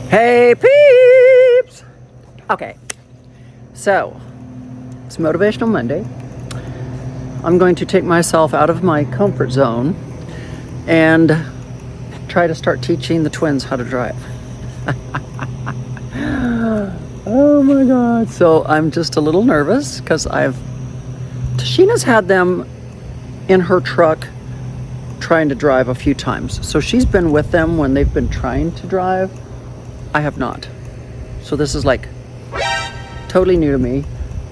Hey peeps! Okay, so it's Motivational Monday. I'm going to take myself out of my comfort zone and try to start teaching the twins how to drive. Oh my God. So I'm just a little nervous because Tashina's had them in her truck trying to drive a few times. So she's been with them when they've been trying to drive. I have not. So this is like totally new to me.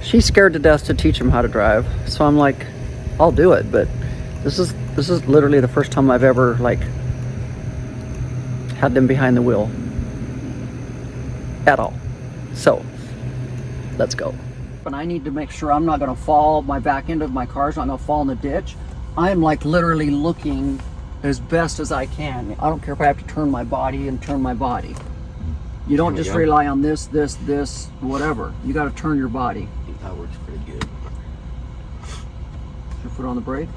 She's scared to death to teach them how to drive. So I'm like, I'll do it, but this is literally the first time I've ever like had them behind the wheel at all. So let's go. And I need to make sure I'm not going to fall. My back end of my car's not going to fall in the ditch. I'm like literally looking as best as I can. I don't care if I have to turn my body and turn my body. You don't just rely on this, whatever. You got to turn your body. I think that works pretty good. Your foot on the brake.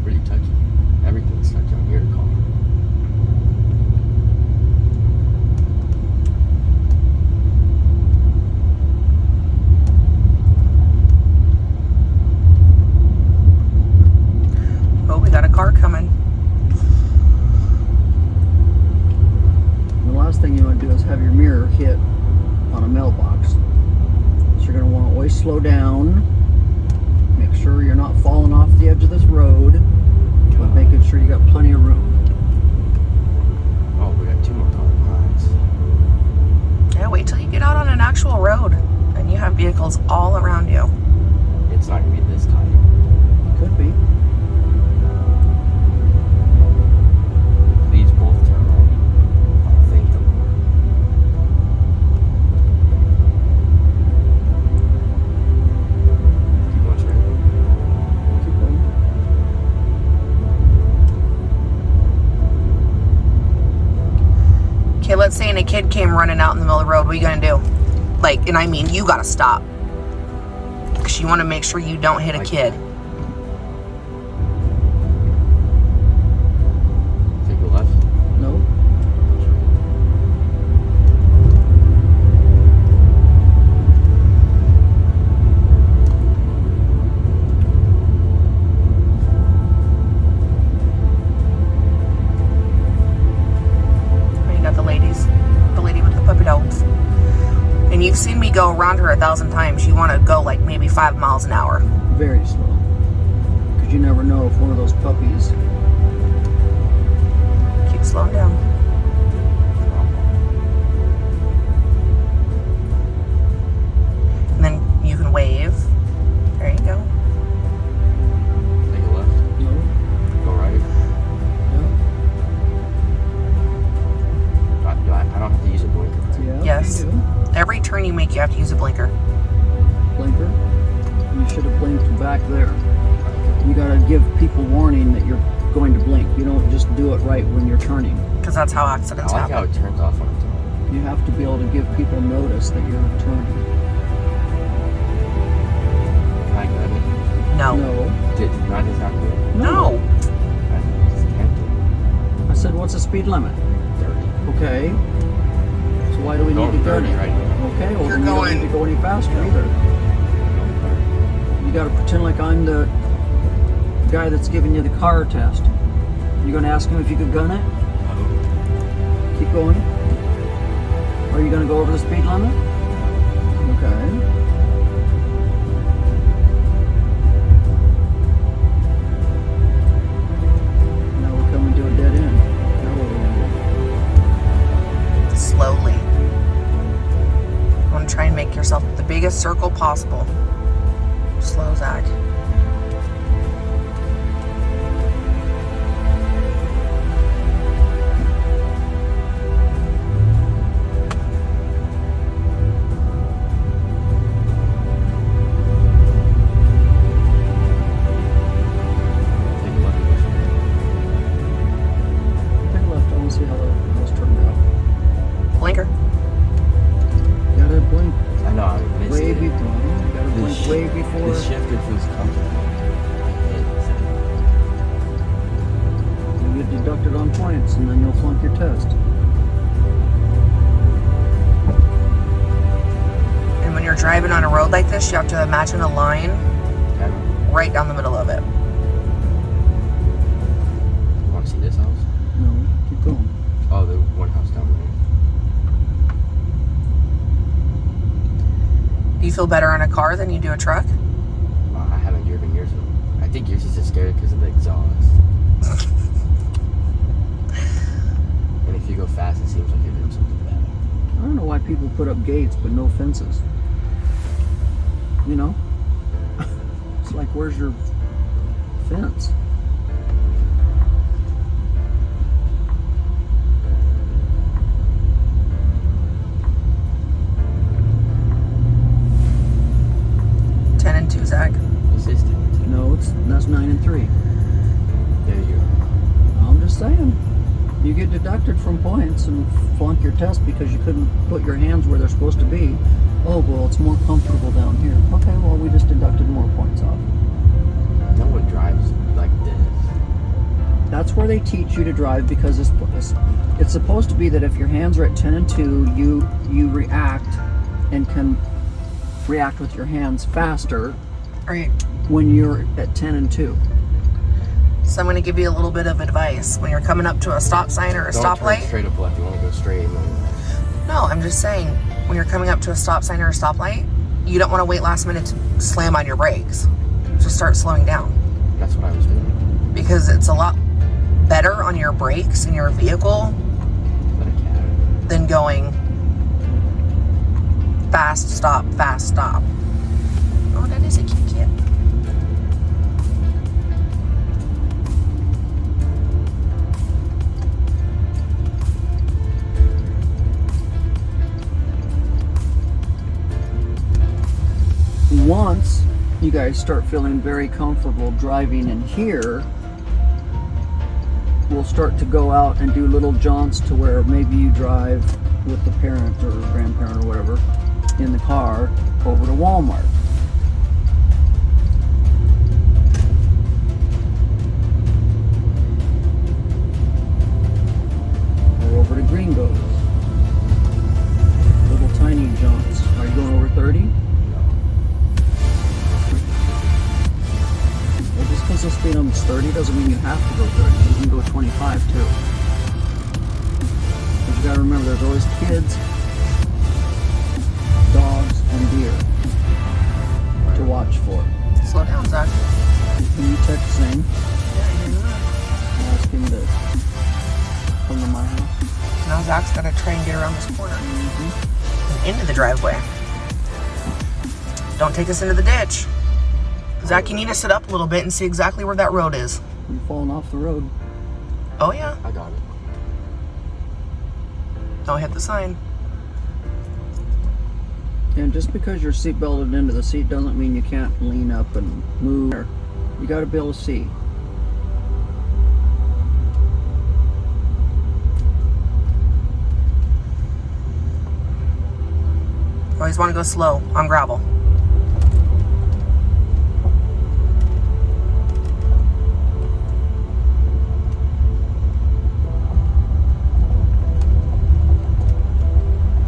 Pretty touchy. Everything's touchy on your car. Oh, we got a car coming. The last thing you want to do is have your mirror hit on a mailbox. So you're going to want to always slow down. Make sure you're not falling off the edge of this road, but making sure you got plenty of room. Oh, we got 2 more car lines. Yeah, wait till you get out on an actual road and you have vehicles all around you. It's not gonna be this tight. Could be. These both turn on. I'll thank the Lord. Keep going straight. Keep going. Okay, let's say a kid came running out in the middle of the road. What are you gonna do? Like, and I mean, you gotta stop. Because you want to make sure you don't hit a kid. Take a left. No. You got the lady with the puppy dogs. And you've seen me go around her 1,000 times. You want to go like maybe 5 miles an hour. Very slow. Because you never know if one of those puppies. Keep slowing down. And then you can wave. There you go. Take a left. No. Go right. Yeah. I don't have to use a blinker, right? Yeah. Yes. You do. Every turn you make, you have to use a blinker. Blinker. You should have blinked back there. You got to give people warning that you're going to blink. You don't just do it right when you're turning. Because that's how I accidents like how happen. it turns off when it's on. You have to be able to give people notice that you're turning. Can I grab it? No. No. Did not just have to do it? No. I'm just tempted. I said, what's the speed limit? 30. Okay. So why do we need to go 30 right now. Okay, well You're then you don't going- need to go any faster either. Go You gotta pretend like I'm the guy that's giving you the car test. You gonna ask him if you could gun it? 30. Keep going. Are you gonna go over the speed limit? Okay. Now we're coming to a dead end. Now what are we gonna Slowly. You want to try and make yourself the biggest circle possible. Slow, Zach. Take a left. do? Take a left. I wanna see how this turned out. Blinker. Gotta blink. I know, I missed Way it. before. You gotta on points, and then you'll flunk your test. And when you're driving on a road like this, you have to imagine a line right down the middle of it. Want to see this house? No, keep going. Oh, the one house down there. Do you feel better on a car than you do a truck? I haven't driven yours. I think yours is just scary because of the exhaust. And if you go fast, it seems like you're doing something bad. I don't know why people put up gates but no fences. You know? It's like, where's your fence? Zach. This is 10. No, that's 9 and 3. There you go. I'm just saying. You get deducted from points and flunk your test because you couldn't put your hands where they're supposed to be. Oh, well, it's more comfortable down here. Okay, well, we just deducted more points off. No one drives like this. That's where they teach you to drive, because it's supposed to be that if your hands are at 10 and 2, you react and can react with your hands faster. Right. When you're at 10 and 2. So I'm going to give you a little bit of advice. When you're coming up to a stop sign or a Don't stoplight. turn straight up left. You want to go straight. No, I'm just saying, when you're coming up to a stop sign or a stoplight, you don't want to wait last minute to slam on your brakes. Just start slowing down. That's what I was doing. Because it's a lot better on your brakes in your vehicle than going fast stop, fast stop. Oh, that is a cute kid. Once you guys start feeling very comfortable driving in here, we'll start to go out and do little jaunts to where maybe you drive with the parent or grandparent or whatever in the car over to Walmart. Or over to Gringo's. Little tiny jaunts. Are you going over 30? Well, just because the speed limit's 30 doesn't mean you have to go 30. You can go 25 too. But you gotta remember, there's always kids, dogs, and deer to watch for. Slow down, Zach. Can you text Zane? Yeah, I do that. Ask him to come to my house. Now Zach's got to try and get around this corner and into the driveway. Don't take us into the ditch. Zach, you need to sit up a little bit and see exactly where that road is. You're falling off the road. Oh, yeah. I got it. Don't hit the sign. And just because you're seat belted into the seat doesn't mean you can't lean up and move. You got to be able to see. Always want to go slow on gravel.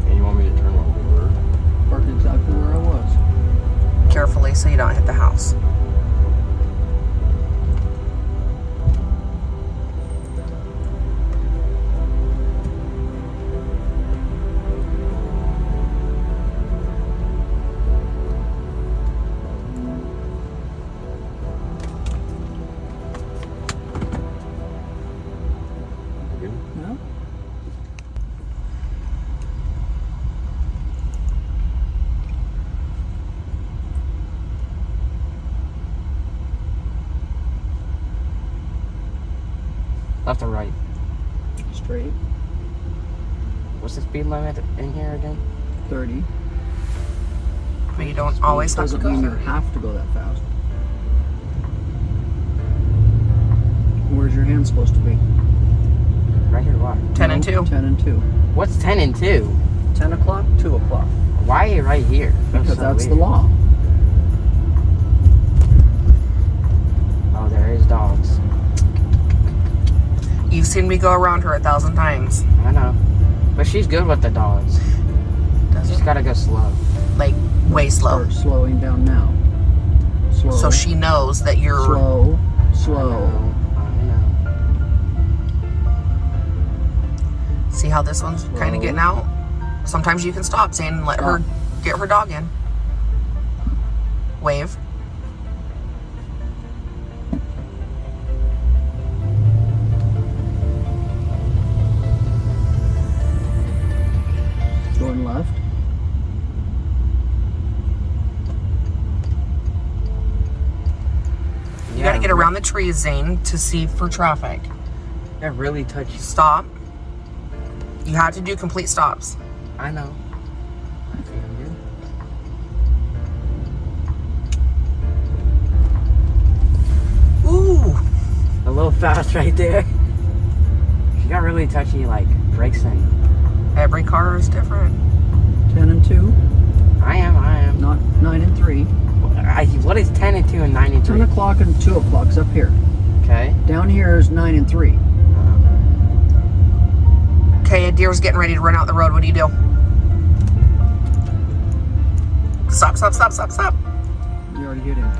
And you want me to turn where we were? Park exactly where I was. Carefully so you don't hit the house. No? Left or right? Straight. What's the speed limit in here again? 30. But you don't always have to Doesn't go mean you 30. have to go that fast. Where's your hand supposed to be? Right here, why? 10 and 2. 10 and 2. What's 10 and 2? 10 o'clock, 2 o'clock. Why are you right here? Because so that's the weird. law. Oh, there is dogs. You've You've seen me go around her 1,000 times. I know. But she's good with the dogs. She's gotta go slow. Like, way slow. Start slowing down now. Slow. So she knows that you're... Slow. Slow. I know. See how this one's kind of getting out? Sometimes you can stop, Zane, and let her get her dog in. Wave. Going left. You gotta get around the trees, Zane, to see for traffic. They're really touchy. Stop. You have to do complete stops. I know. I feel you. Ooh. A little fast right there. She got really touchy, like, brake thing. Every car is different. 10 and 2. I am. Not 9 and 3. What is 10 and 2 and 9 and 3? 10 o'clock and 2 o'clock's up here. Okay. Down here is 9 and 3. Okay, a deer's getting ready to run out the road. What do you do? Stop, stop, stop, stop, stop. You already hit him.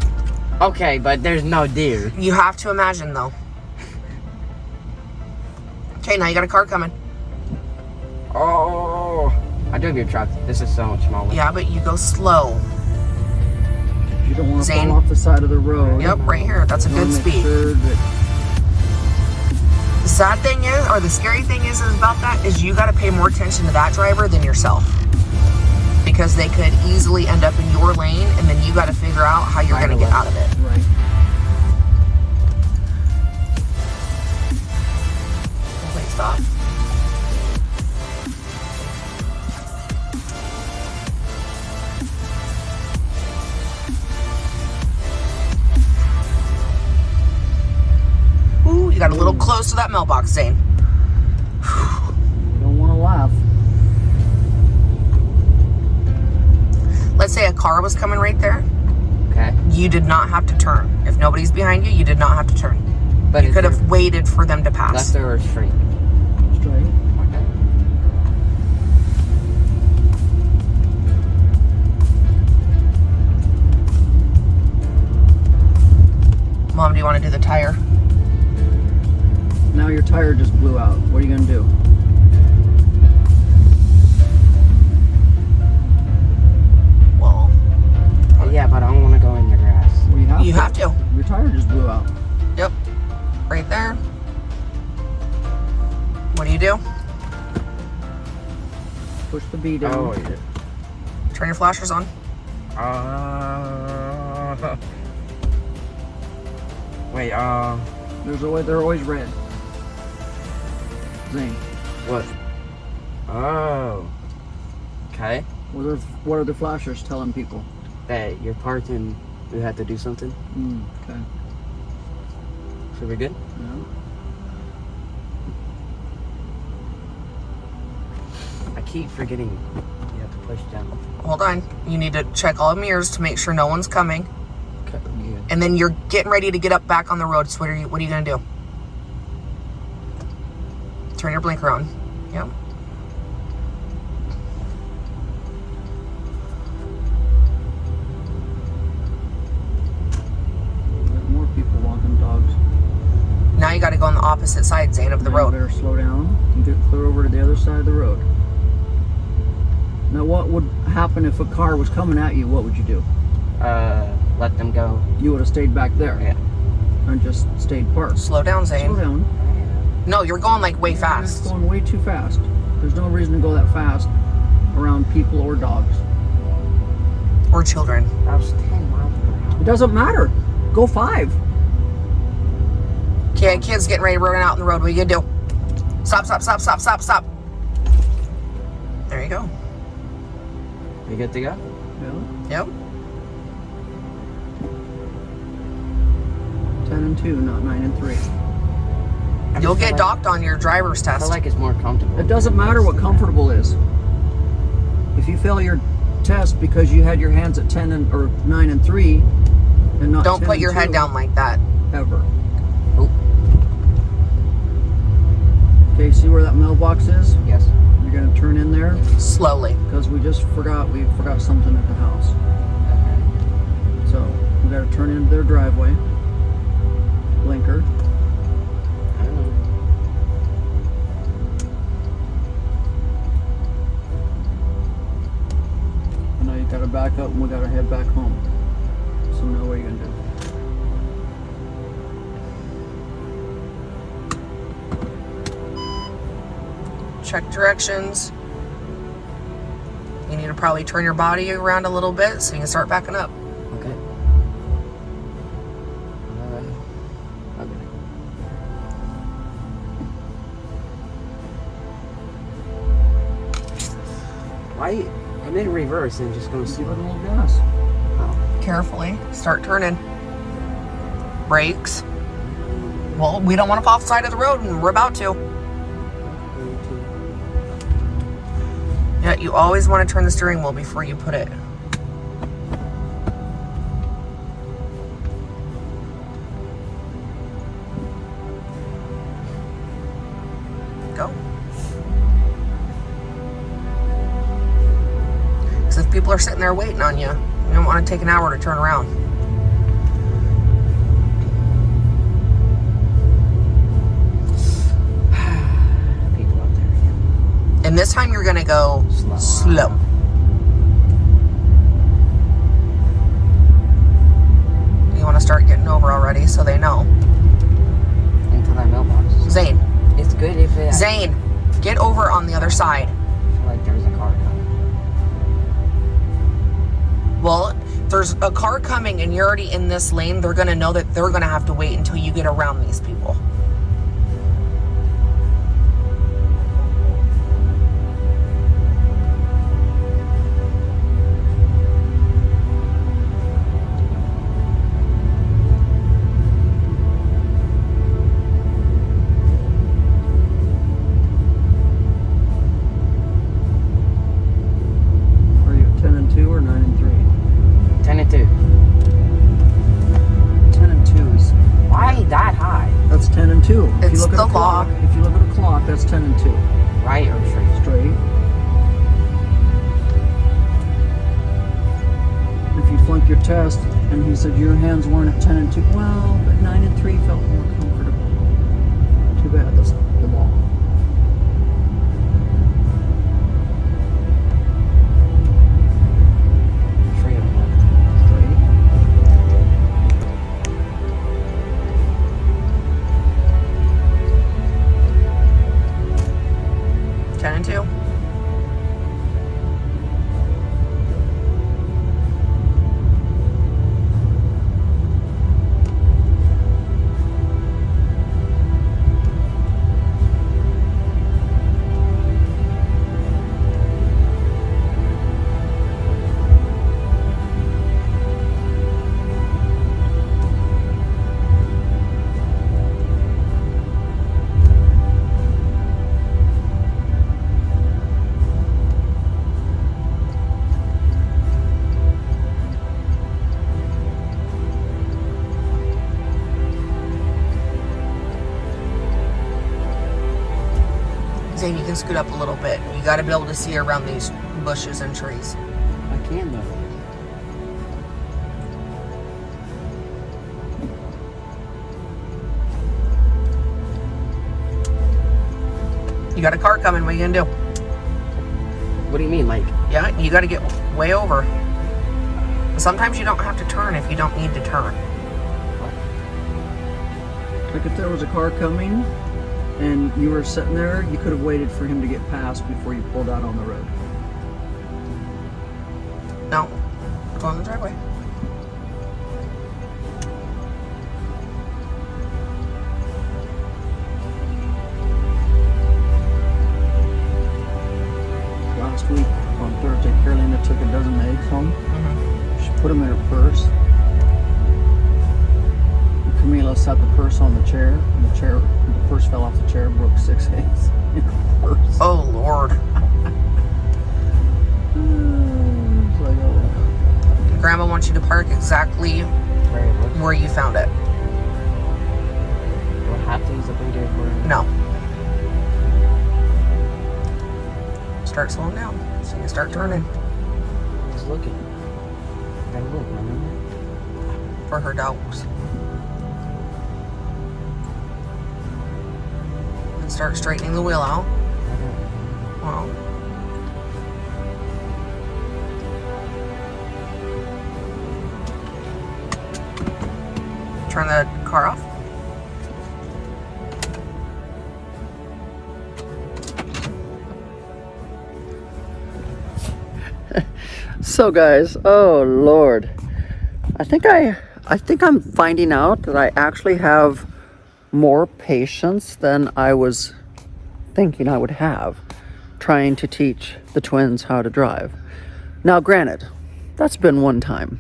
Okay, but there's no deer. You have to imagine, though. Okay, now you got a car coming. Oh, I drove your truck. This is so much smaller. Yeah, but you go slow. You don't want to Zane? fall off the side of the road. Yep, right here. That's a You good wanna make speed. sure that The sad thing is, or the scary thing is about that, is you got to pay more attention to that driver than yourself. Because they could easily end up in your lane, and then you got to figure out how you're going to get out of it. right. Complete stop. Ooh, you got a little close to that mailbox, Zane. You don't want to laugh. Let's say a car was coming right there. Okay. You did not have to turn. If nobody's behind you, you did not have to turn. But You could have waited for them to pass. left or straight. Straight. Okay. Mom, do you want to do the tire? Now your tire just blew out. What are you going to do? Well, Yeah, but I don't want to go in the grass. Well, you have to. Your tire just blew out. Yep. Right there. What do you do? Push the B down. Oh, yeah. Turn your flashers on. Wait, They're always red. Zane, what? Oh. Okay. what are the flashers telling people? That you're parked and we had to do something. Okay. So we're good? Yeah. I keep forgetting you have to push down. Hold on. You need to check all the mirrors to make sure no one's coming. Okay. Yeah. And then you're getting ready to get up back on the road. So what are you going to do? Turn your blinker on. Yep. There's more people walking dogs. Now you got to go on the opposite side, Zane, of the Now you road. better slow down and get clear over to the other side of the road. Now, what would happen if a car was coming at you? What would you do? Let them go. You would have stayed back there. Yeah. And just stayed parked. Slow down, Zane. Slow down. No, you're going like way You're fast. going way too fast. There's no reason to go that fast around people or dogs. Or children. That was 10 miles per hour. It doesn't matter. Go 5. Okay, kid's getting ready to run out in the road. What are you going to do? Stop, stop, stop, stop, stop, stop. There you go. You good to go? Yeah. Yep. 10 and 2, not 9 and 3. You'll get docked on your driver's I test. feel like it's more comfortable. It doesn't matter what comfortable is. If you fail your test because you had your hands at 10 and or 9 and 3, and not Don't 10 put and your head 2, down like that. ever. Oh. see where that mailbox is? Yes. You're gonna turn in there Slowly. because we forgot something at the house. Okay. So we gotta turn into their driveway. Blinker. I don't know. And now you gotta back up and we gotta head back home. So now what are you gonna do? Check directions. You need to probably turn your body around a little bit so you can start backing up. Okay. Okay. Why? I'm in reverse and just going to Give slow. it a little gas. Oh. Carefully. Start turning. Brakes. Well, we don't want to fall off the side of the road, and we're about to. Yeah, you always want to turn the steering wheel before you put it. Go. Because if people are sitting there waiting on you, you don't want to take an hour to turn around. People out there again. And this time you're going to go slow. You want to start getting over already so they know. Into that mailbox. Zane, It's good if it. Zane, get over on the other side. I feel like there's a car coming. Well, there's a car coming and you're already in this lane. They're going to know that they're going to have to wait until you get around these people. Are you at 10 and 2 or 9 and 3? 10 and 2. 10 and 2 is Why that high? that's 10 and 2. If It's you look at the a clock, law. if you look at a clock, that's 10 and 2. Right or straight? Straight. If you flunk your test and he said your hands weren't at 10 and 2, well, but 9 and 3 felt more comfortable. Too bad, that's the law. Straight or left? Straight. Ten and 2. Zane, you can scoot up a little bit. You got to be able to see around these bushes and trees. I can though. You got a car coming. What are you gonna do? What do you mean? Like, Yeah, you got to get way over. Sometimes you don't have to turn if you don't need to turn. Like if there was a car coming and you were sitting there, you could have waited for him to get past before you pulled out on the road. No, go on the driveway. Last week on Thursday, Carolina took a dozen eggs home. Mm-hmm. She put them in her purse. Camila set the purse on the chair. And the purse fell off the chair, broke 6 eggs in her purse. Oh, Lord. It's like, oh. Grandma wants you to park exactly where it was? where you found it. Do I have to use a blinker for? No. start slowing down. So you can start turning. Just looking. Gotta look, remember? For her dogs. And start straightening the wheel out. Well. Turn the car off. So guys, oh Lord, I think I'm finding out that I actually have more patience than I was thinking I would have trying to teach the twins how to drive. Now granted, that's been one time.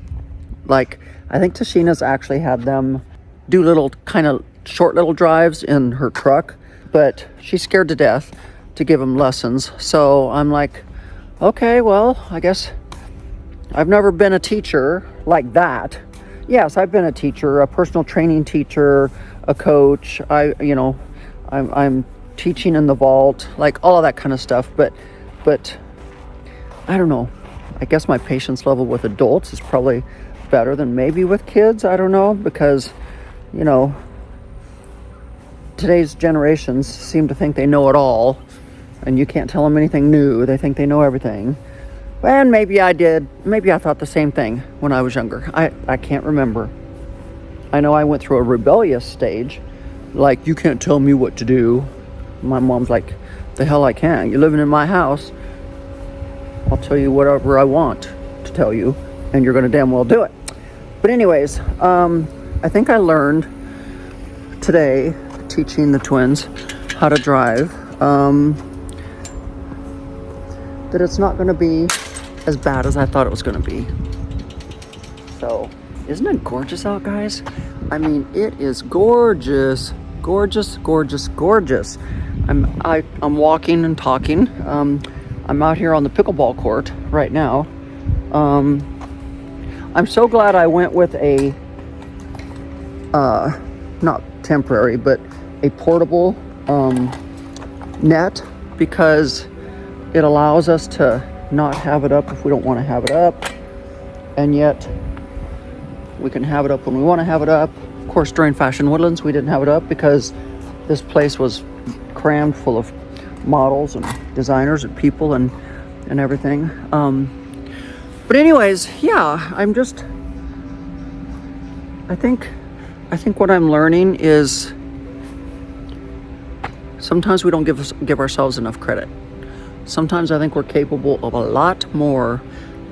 Like, I think Tashina's actually had them do little kind of short little drives in her truck, but she's scared to death to give them lessons. So I'm like, okay, well, I guess I've never been a teacher like that. Yes, I've been a teacher, a personal training teacher, a coach. I'm teaching in the vault, like all of that kind of stuff. But I don't know. I guess my patience level with adults is probably better than maybe with kids. I don't know, because, you know, today's generations seem to think they know it all, and you can't tell them anything new. They think they know everything. And maybe I did. Maybe I thought the same thing when I was younger. I can't remember. I know I went through a rebellious stage. Like, you can't tell me what to do. My mom's like, the hell I can. You're living in my house. I'll tell you whatever I want to tell you, and you're going to damn well do it. But anyways, I think I learned today, teaching the twins how to drive, that it's not going to be as bad as I thought it was going to be. So, isn't it gorgeous out, guys? I mean, it is gorgeous, gorgeous, gorgeous, gorgeous. I'm walking and talking. I'm out here on the pickleball court right now. I'm so glad I went with a not temporary, but a portable net, because it allows us to not have it up if we don't want to have it up, and yet we can have it up when we want to have it up. Of course, during Fashion Woodlands we didn't have it up because this place was crammed full of models and designers and people and everything. But anyways, yeah, I think what I'm learning is sometimes we don't give ourselves enough credit. Sometimes I think we're capable of a lot more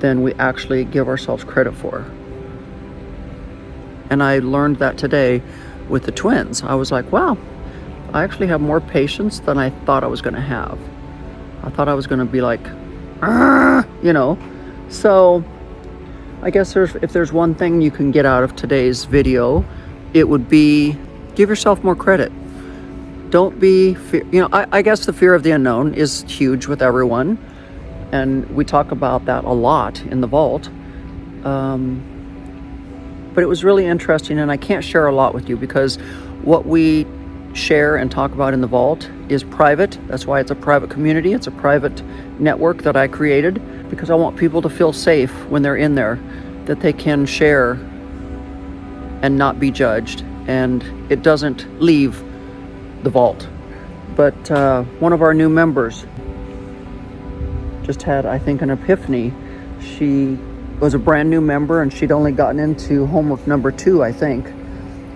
than we actually give ourselves credit for. And I learned that today with the twins. I was like, wow, I actually have more patience than I thought I was going to have. I thought I was going to be like, you know. So I guess if there's one thing you can get out of today's video, it would be give yourself more credit. Don't be, I guess the fear of the unknown is huge with everyone. And we talk about that a lot in the vault. But it was really interesting, and I can't share a lot with you because what we share and talk about in the vault is private. That's why it's a private community. It's a private network that I created because I want people to feel safe when they're in there, that they can share and not be judged, and it doesn't leave the vault. But one of our new members just had, I think, an epiphany. She was a brand new member and she'd only gotten into homework number 2, I think.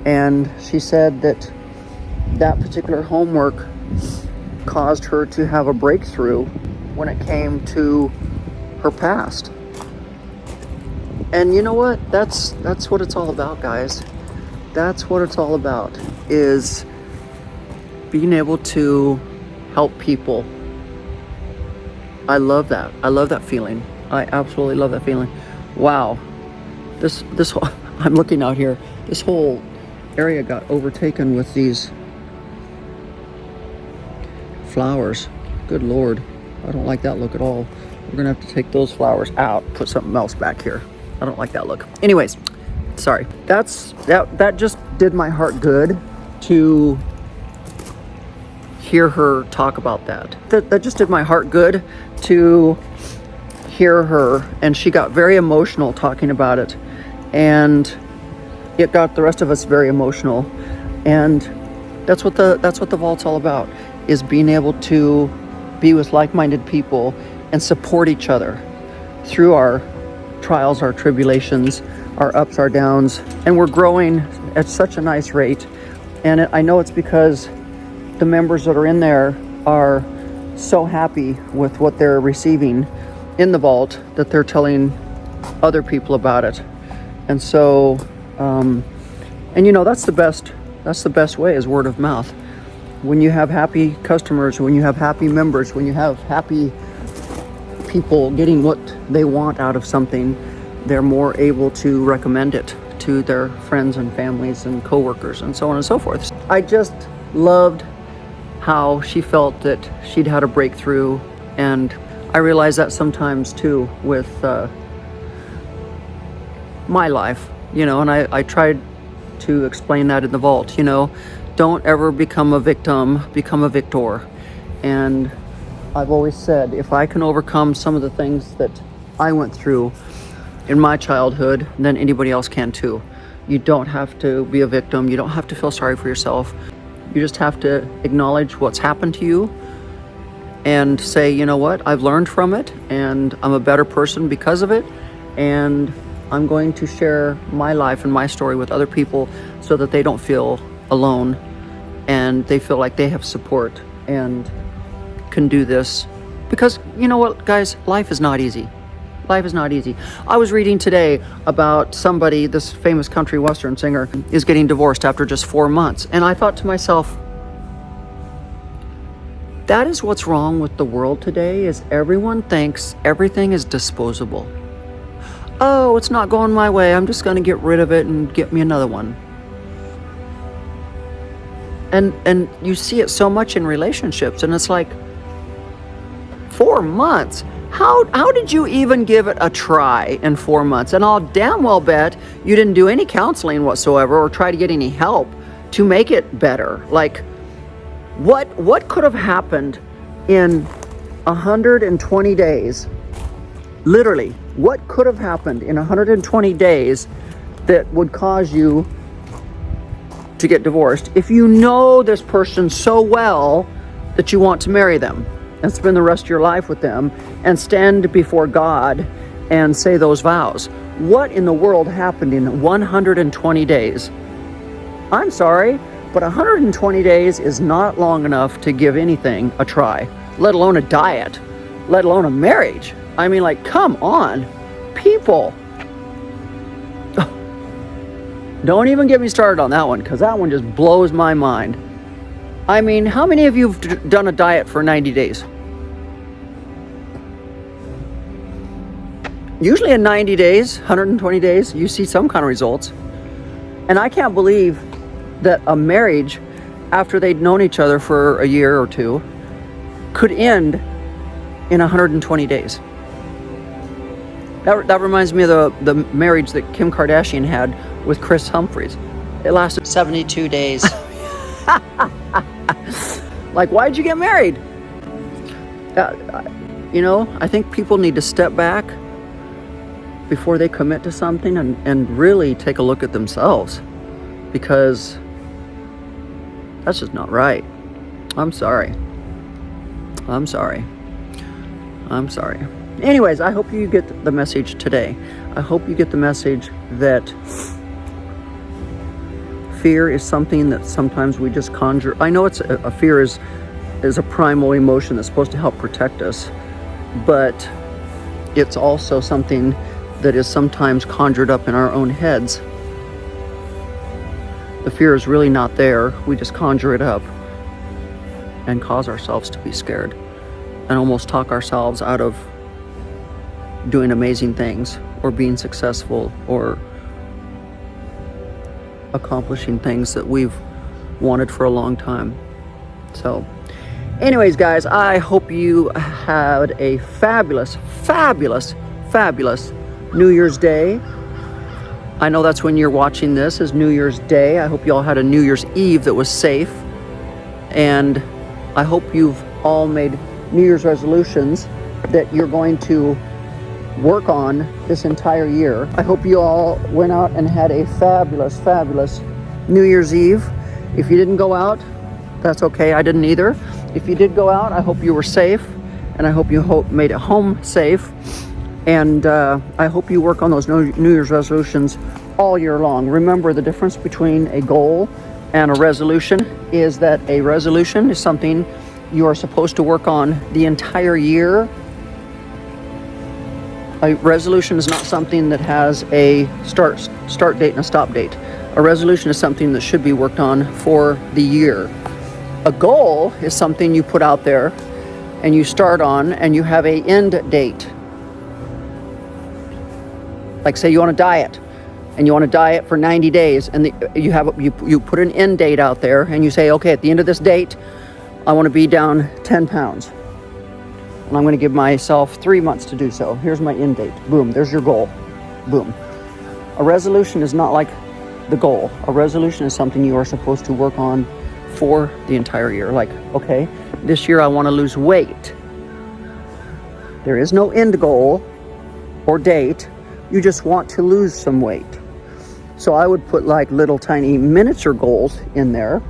And she said that particular homework caused her to have a breakthrough when it came to her past. And you know what? That's what it's all about, guys. That's what it's all about, is being able to help people. I love that. I love that feeling. I absolutely love that feeling. Wow. This whole, I'm looking out here. This whole area got overtaken with these flowers. Good Lord. I don't like that look at all. We're gonna have to take those flowers out, put something else back here. I don't like that look. Anyways, sorry. That just did my heart good to hear her talk about that. That just did my heart good to hear her, and she got very emotional talking about it, and it got the rest of us very emotional. And that's what the vault's all about, is being able to be with like-minded people and support each other through our trials, our tribulations, our ups, our downs. And we're growing at such a nice rate. And I know it's because the members that are in there are so happy with what they're receiving in the vault that they're telling other people about it. And so, and you know, that's the best way, is word of mouth. When you have happy customers, when you have happy members, when you have happy people getting what they want out of something, they're more able to recommend it to their friends and families and coworkers and so on and so forth. I just loved how she felt that she'd had a breakthrough, and I realize that sometimes too with my life, you know, and I tried to explain that in the vault, you know, don't ever become a victim, become a victor. And I've always said, if I can overcome some of the things that I went through in my childhood, then anybody else can too. You don't have to be a victim. You don't have to feel sorry for yourself. You just have to acknowledge what's happened to you and say, you know what, I've learned from it, and I'm a better person because of it, and I'm going to share my life and my story with other people so that they don't feel alone and they feel like they have support and can do this. Because you know what, guys, life is not easy. Life is not easy. I was reading today about somebody, this famous country western singer, is getting divorced after just 4 months. And I thought to myself, that is what's wrong with the world today, is everyone thinks everything is disposable. Oh, it's not going my way, I'm just going to get rid of it and get me another one. And you see it so much in relationships, and it's like, 4 months? How did you even give it a try in 4 months? And I'll damn well bet you didn't do any counseling whatsoever or try to get any help to make it better. Like, what could have happened in 120 days? Literally, what could have happened in 120 days that would cause you to get divorced if you know this person so well that you want to marry them and spend the rest of your life with them and stand before God and say those vows? What in the world happened in 120 days? I'm sorry, but 120 days is not long enough to give anything a try, let alone a diet, let alone a marriage. I mean, like, come on, people. Don't even get me started on that one, because that one just blows my mind. I mean, how many of you have done a diet for 90 days? Usually in 90 days, 120 days, you see some kind of results. And I can't believe that a marriage, after they'd known each other for a year or two, could end in 120 days. That reminds me of the marriage that Kim Kardashian had with Chris Humphries. It lasted 72 days. Like, why'd you get married? You know, I think people need to step back before they commit to something and really take a look at themselves, because that's just not right. I'm sorry. Anyways, I hope you get the message today. I hope you get the message that fear is something that sometimes we just conjure. I know a fear is a primal emotion that's supposed to help protect us, but it's also something that is sometimes conjured up in our own heads. The fear is really not there. We just conjure it up and cause ourselves to be scared and almost talk ourselves out of doing amazing things or being successful or accomplishing things that we've wanted for a long time. So anyways, guys, I hope you had a fabulous New Year's Day. I know that's when you're watching this, is New Year's Day. I hope you all had a New Year's Eve that was safe, and I hope you've all made New Year's resolutions that you're going to work on this entire year. I hope you all went out and had a fabulous, fabulous New Year's Eve. If you didn't go out, that's okay. I didn't either. If you did go out, I hope you were safe, and I hope you made it home safe. And I hope you work on those New Year's resolutions all year long. Remember, the difference between a goal and a resolution is that a resolution is something you are supposed to work on the entire year. A resolution is not something that has a start date and a stop date. A resolution is something that should be worked on for the year. A goal is something you put out there and you start on and you have a end date. Like say you want to diet and you want to diet for 90 days and you put an end date out there and you say, okay, at the end of this date, I want to be down 10 pounds. And I'm going to give myself 3 months to do so. Here's my end date. Boom, there's your goal. Boom. A resolution is not like the goal. A resolution is something you are supposed to work on for the entire year. Like, okay, this year I want to lose weight. There is no end goal or date. You just want to lose some weight. So I would put like little tiny miniature goals in there.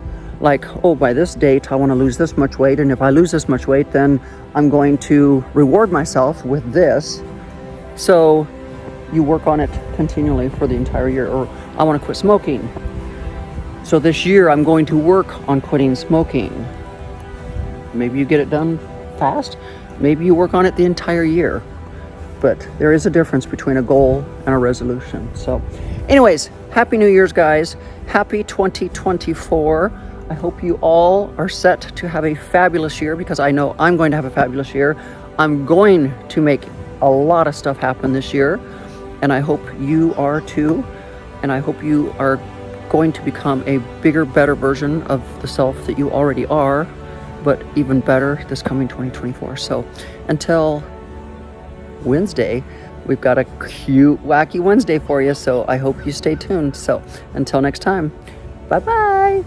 Like, oh, by this date, I want to lose this much weight. And if I lose this much weight, then I'm going to reward myself with this. So you work on it continually for the entire year. Or I want to quit smoking. So this year, I'm going to work on quitting smoking. Maybe you get it done fast. Maybe you work on it the entire year. But there is a difference between a goal and a resolution. So anyways, Happy New Year's, guys. Happy 2024. I hope you all are set to have a fabulous year, because I know I'm going to have a fabulous year. I'm going to make a lot of stuff happen this year, and I hope you are too. And I hope you are going to become a bigger, better version of the self that you already are, but even better this coming 2024. So until Wednesday, we've got a cute, wacky Wednesday for you. So I hope you stay tuned. So until next time, bye-bye.